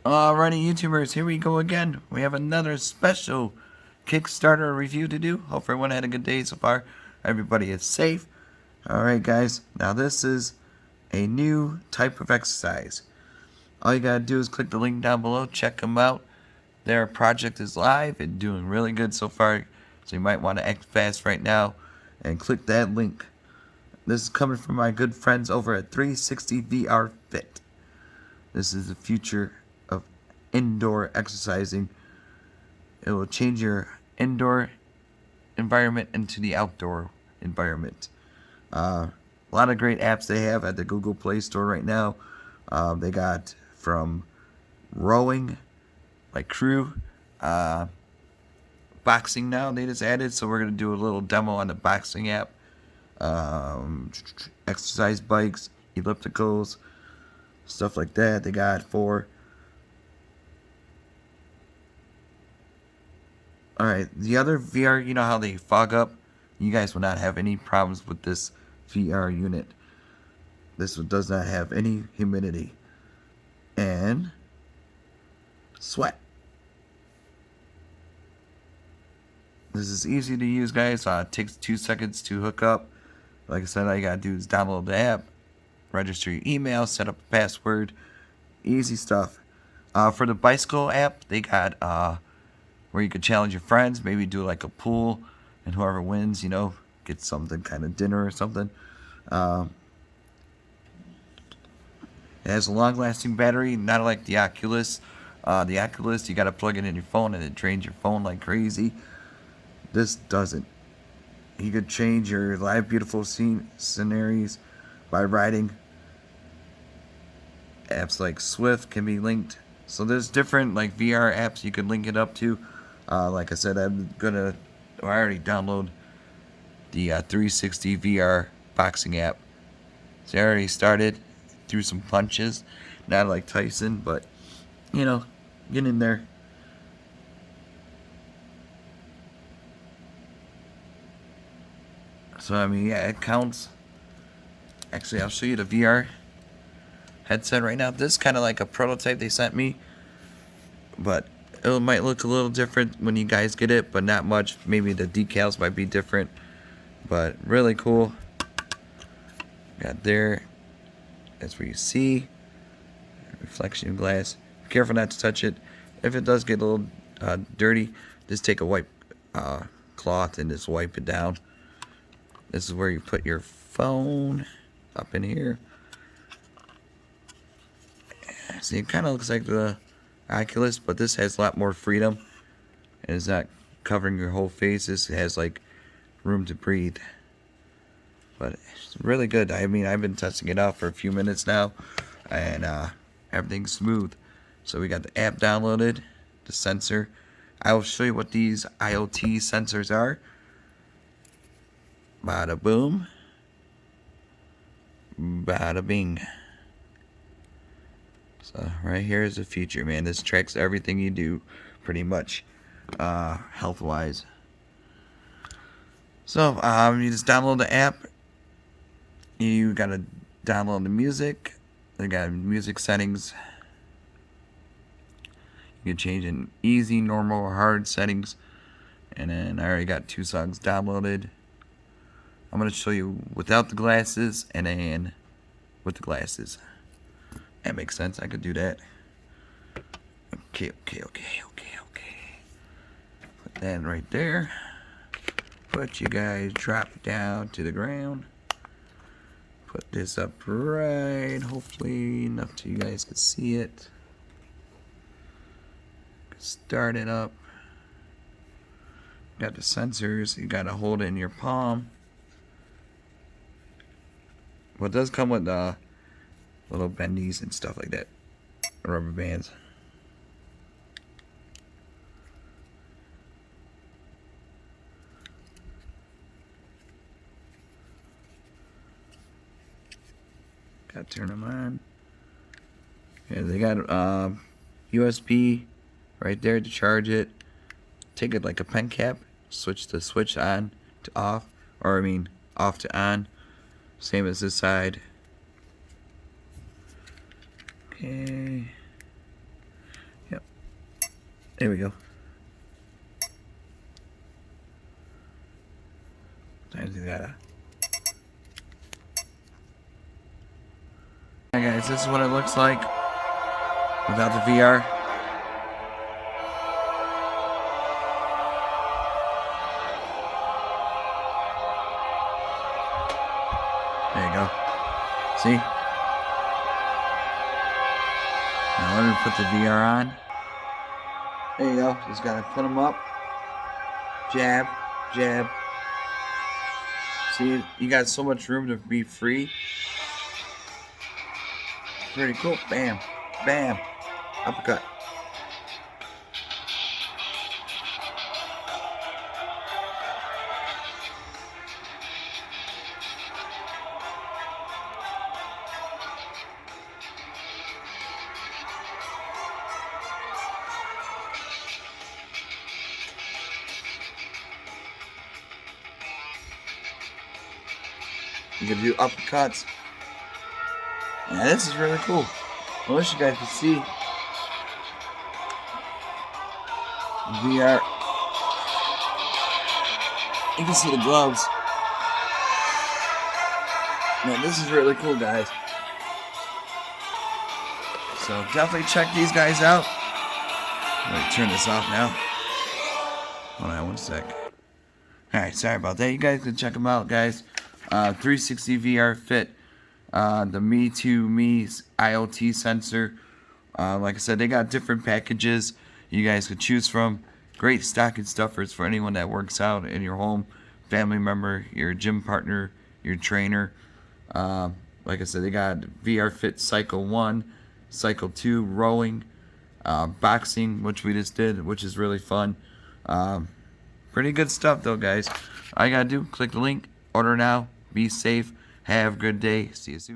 Alrighty, YouTubers, here we go again. We have another special Kickstarter review to do. Hope everyone had a good day so far. Everybody is safe. Alright, guys. Now, this is a new type of exercise. All you gotta do is click the link down below. Check them out. Their project is live and doing really good so far. So you might want to act fast right now and click that link. This is coming from my good friends over at 360 VRFit. This is the future of indoor exercising. It will change your indoor environment into the outdoor environment. A lot of great apps they have at the Google Play Store right now. They got from rowing, like crew, boxing now they just added, so we're going to do a little demo on the boxing app. Exercise bikes, ellipticals, stuff like that they got for. Alright, the other VR, you know how they fog up? You guys will not have any problems with this VR unit. This one does not have any humidity and sweat. This is easy to use, guys. It takes 2 seconds to hook up. Like I said, all you gotta do is download the app, register your email, set up a password. Easy stuff. For the bicycle app, they got where you could challenge your friends, maybe do like a pool, and whoever wins, get something kind of dinner or something. It has a long-lasting battery, not like the Oculus. The Oculus, you gotta plug it in your phone and it drains your phone like crazy. This doesn't. You could change your live beautiful sceneries by riding. Apps like Swift can be linked. So there's different like VR apps you could link it up to. Like I said, I already downloaded the 360 VR boxing app. So I already started, threw some punches. Not like Tyson, but get in there. So I mean, yeah, it counts. Actually, I'll show you the VR headset right now. This is kind of like a prototype they sent me, but it might look a little different when you guys get it, but not much. Maybe the decals might be different, but really cool. Got there. That's where you see reflection glass. Be careful not to touch it. If it does get a little dirty, just take a wipe cloth and just wipe it down. This is where you put your phone up in here. See, it kind of looks like the Oculus, but this has a lot more freedom. And it's not covering your whole face. This has like room to breathe. But it's really good. I mean, I've been testing it out for a few minutes now, and everything's smooth. So we got the app downloaded, the sensor. I will show you what these IoT sensors are. Bada boom, bada bing. So right here is the feature, man. This tracks everything you do, pretty much, health-wise. So you just download the app. You gotta download the music. They got music settings. You can change in easy, normal, or hard settings. And then I already got 2 songs downloaded. I'm going to show you without the glasses and then with the glasses. That makes sense. I could do that. Okay. Put that right there. Put you guys drop down to the ground. Put this up right. Hopefully enough so you guys can see it. Start it up. Got the sensors. You got to hold it in your palm. Well, it does come with little bendies and stuff like that. Rubber bands. Gotta turn them on. Yeah, they got USB right there to charge it. Take it like a pen cap. Switch the switch on to off, or I mean off to on. Same as this side. Okay. There we go. Time to do that. Alright guys, this is what it looks like without the VR. There you go. See? Now let me put the VR on. There you go. Just gotta put them up. Jab, jab. See, you got so much room to be free. Pretty cool. Bam, bam. Uppercut. You can do uppercuts. Yeah, this is really cool. I wish you guys could see VR. You can see the gloves. Man, this is really cool, guys. So definitely check these guys out. I'm gonna turn this off now. Hold on one sec. Alright, sorry about that. You guys can check them out, guys. 360 VRFit, the Me2Me IoT sensor. Like I said, they got different packages you guys could choose from. Great stocking stuffers for anyone that works out in your home, family member, your gym partner, your trainer. Like I said, they got VRFit Cycle 1, Cycle 2, rowing, boxing, which we just did, which is really fun. Pretty good stuff though, guys. All you gotta do, click the link, order now, be safe, have a good day, see you soon.